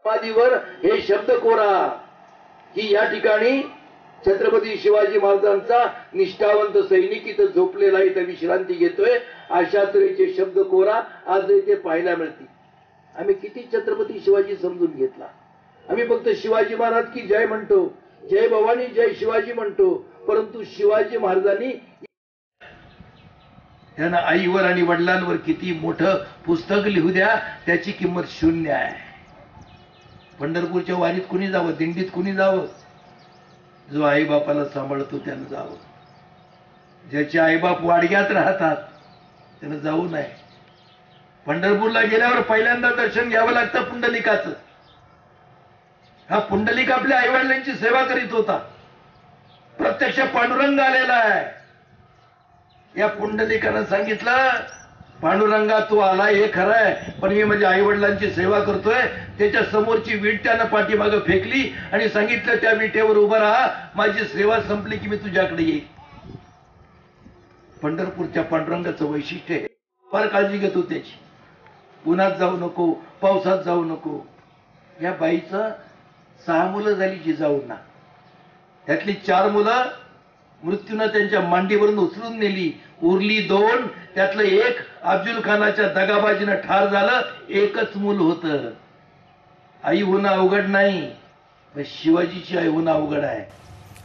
समाधीवर हे शब्द कोरा की या ठिकाणी छत्रपती शिवाजी महाराजांचा निष्ठावंत सैनिक इथं झोपलेला इथं विश्रांती घेतोय, अशा तऱ्हेचे शब्द कोरा आज इथे पाहायला मिळतील. आम्ही किती छत्रपती शिवाजी समजून घेतला. आम्ही फक्त शिवाजी महाराज की जय म्हणतो, जय भवानी जय शिवाजी म्हणतो, परंतु शिवाजी महाराजांनी त्यांना आईवर आणि वडिलांवर किती मोठं पुस्तक लिहू द्या, त्याची किंमत शून्य आहे. पंढरपूरच्या वारीत कुणी जावं, दिंडीत कुणी जावं, जो आई बापाला सांभाळतो त्यानं जावं. ज्याचे आईबाप वाडग्यात राहतात त्यानं जाऊ नये. पंढरपूरला गेल्यावर पहिल्यांदा दर्शन घ्यावं लागतं पुंडलिकाचं. हा पुंडलिक आपल्या आईवडिलांची सेवा करीत होता. प्रत्यक्ष पांडुरंग आलेला आहे. या पुंडलिकानं सांगितलं, पांडुरंगा तू आला हे खरं आहे, पण मी माझ्या आई वडिलांची सेवा करतोय. त्याच्या समोरची वीट त्यानं पाठीमागं फेकली आणि सांगितलं, त्या विटेवर उभं राहा, माझी सेवा संपली की मी तुझ्याकडे येईल. पंढरपूरच्या पांडुरंगाचं वैशिष्ट्य आहे. फार काळजी घेतो त्याची. उन्हात जाऊ नको, पावसात जाऊ नको. या बाईचं 6 मुलं झाली जिजाऊंना. त्यातली 4 मुलं मृत्यूनं त्यांच्या मांडीवरून उचलून नेली. उरली 2, त्यातलं एक अफजल खानाच्या दगाबाजीनं ठार झालं. एकच मूल होतं. आई होणं अवघड नाही, पण शिवाजीची आई होणं अवघड आहे.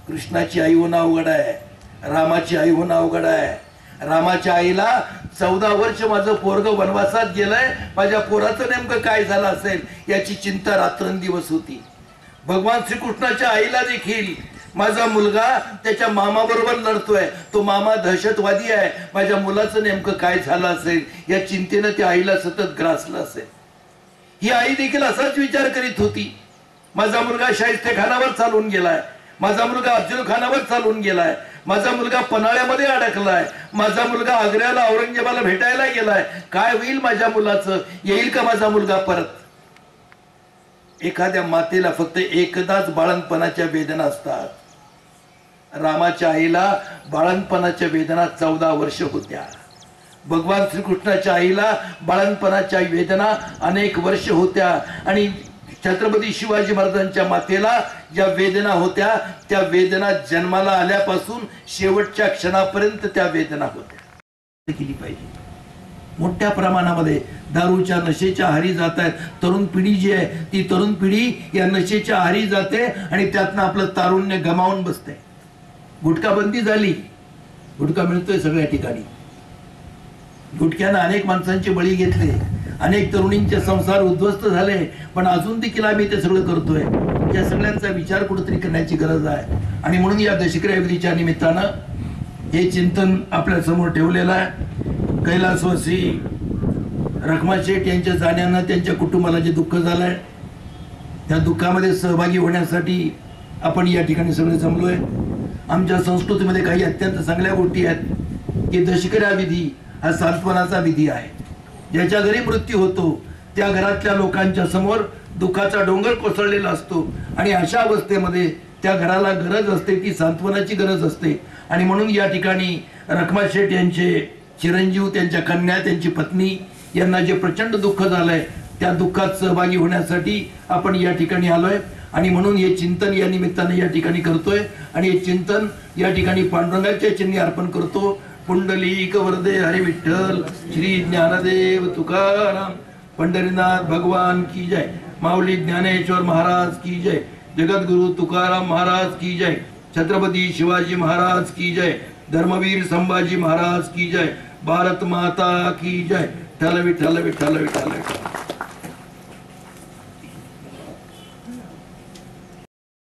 कृष्णाची आई होणं अवघड आहे. रामाची आई होणं अवघड आहे. रामाच्या आईला 14 वर्ष माझं पोरगं वनवासात गेलंय, माझ्या पोराचं नेमकं काय झालं असेल याची चिंता रात्रंदिवस होती. भगवान श्रीकृष्णाच्या आईला देखील माझा मुलगा त्याच्या मामाबरोबर लढतोय, तो मामा दहशतवादी आहे, माझ्या मुलाचं नेमकं काय झालं असेल या चिंतेनं त्या आईला सतत ग्रासलं असेल. ही आई देखील असाच विचार करीत होती. माझा मुलगा शाहिस्तेखानावर चालून गेलाय, माझा मुलगा अफजल खानावर चालून गेलाय, माझा मुलगा पन्हाळ्यामध्ये अडकलाय, माझा मुलगा आग्र्याला औरंगजेबाला भेटायला गेलाय, काय होईल माझ्या मुलाचं, येईल का माझा मुलगा परत. एखाद्या मातेला फक्त एकदाच बाळंतपणाच्या वेदना असतात. रामाच्या आईला बाळंतपणाच्या वेदना 14 वर्ष होत्या. भगवान श्रीकृष्णाच्या आईला बाळंतपणाच्या वेदना अनेक वर्ष होत्या. आणि छत्रपती शिवाजी महाराजांच्या मातेला ज्या वेदना होत्या, त्या वेदना जन्माला आल्यापासून शेवटच्या क्षणापर्यंत त्या वेदना होत्या. केली पाहिजे. मोठ्या प्रमाणामध्ये दारूच्या नशेच्या आहारी जात आहेत. तरुण पिढी जी आहे ती तरुण पिढी या नशेच्या आहारी जाते आणि त्यातनं आपलं तारुण्य गमावून बसते. गुटखाबंदी झाली, गुटखा मिळतोय सगळ्या ठिकाणी. गुटख्यानं अनेक माणसांचे बळी घेतले, अनेक तरुणींचे संसार उद्ध्वस्त झाले, पण अजून देखील आम्ही ते सगळं करतोय. या सगळ्यांचा विचार कुठेतरी करण्याची गरज आहे. आणि म्हणून या दशकऱ्या विधीच्या निमित्तानं हे चिंतन आपल्या समोर ठेवलेलं आहे. कैलासवासी रखमा शेठ यांच्या जाण्यानं त्यांच्या कुटुंबाला जे दुःख झालंय, त्या दुःखामध्ये सहभागी होण्यासाठी आपण या ठिकाणी सगळे जमलोय. आमच्या संस्कृतीमध्ये काही अत्यंत चांगल्या गोष्टी आहेत की दशकऱ्या विधी हा सांत्वनाचा विधी आहे. ज्याच्या घरी मृत्यू होतो त्या घरातल्या लोकांच्या समोर दुःखाचा डोंगर कोसळलेला असतो आणि अशा अवस्थेमध्ये त्या घराला गरज असते ती सांत्वनाची गरज असते. आणि म्हणून या ठिकाणी रखमा शेठ यांचे चिरंजीव, त्यांच्या कन्या, त्यांची पत्नी यांना जे प्रचंड दुःख झालंय त्या दुःखात सहभागी होण्यासाठी आपण या ठिकाणी आलोय. आणि म्हणून हे चिंतन या निमित्ताने या ठिकाणी करतोय. आणि हे चिंतन या ठिकाणी पांडुरंगाच्या चिन्ही अर्पण करतो. पुंडलिक वरदे हरी विठ्ठल, श्री ज्ञानदेव तुकाराम, पंढरीनाथ भगवान की जय, माऊली ज्ञानेश्वर महाराज की जय, जगद्गुरु तुकाराम महाराज की जय, छत्रपती शिवाजी महाराज की जय, धर्मवीर संभाजी महाराज की जय, भारत माता की जय. विठ्ठल विठ्ठल विठ्ठल विठ्ठल विठ्ठल.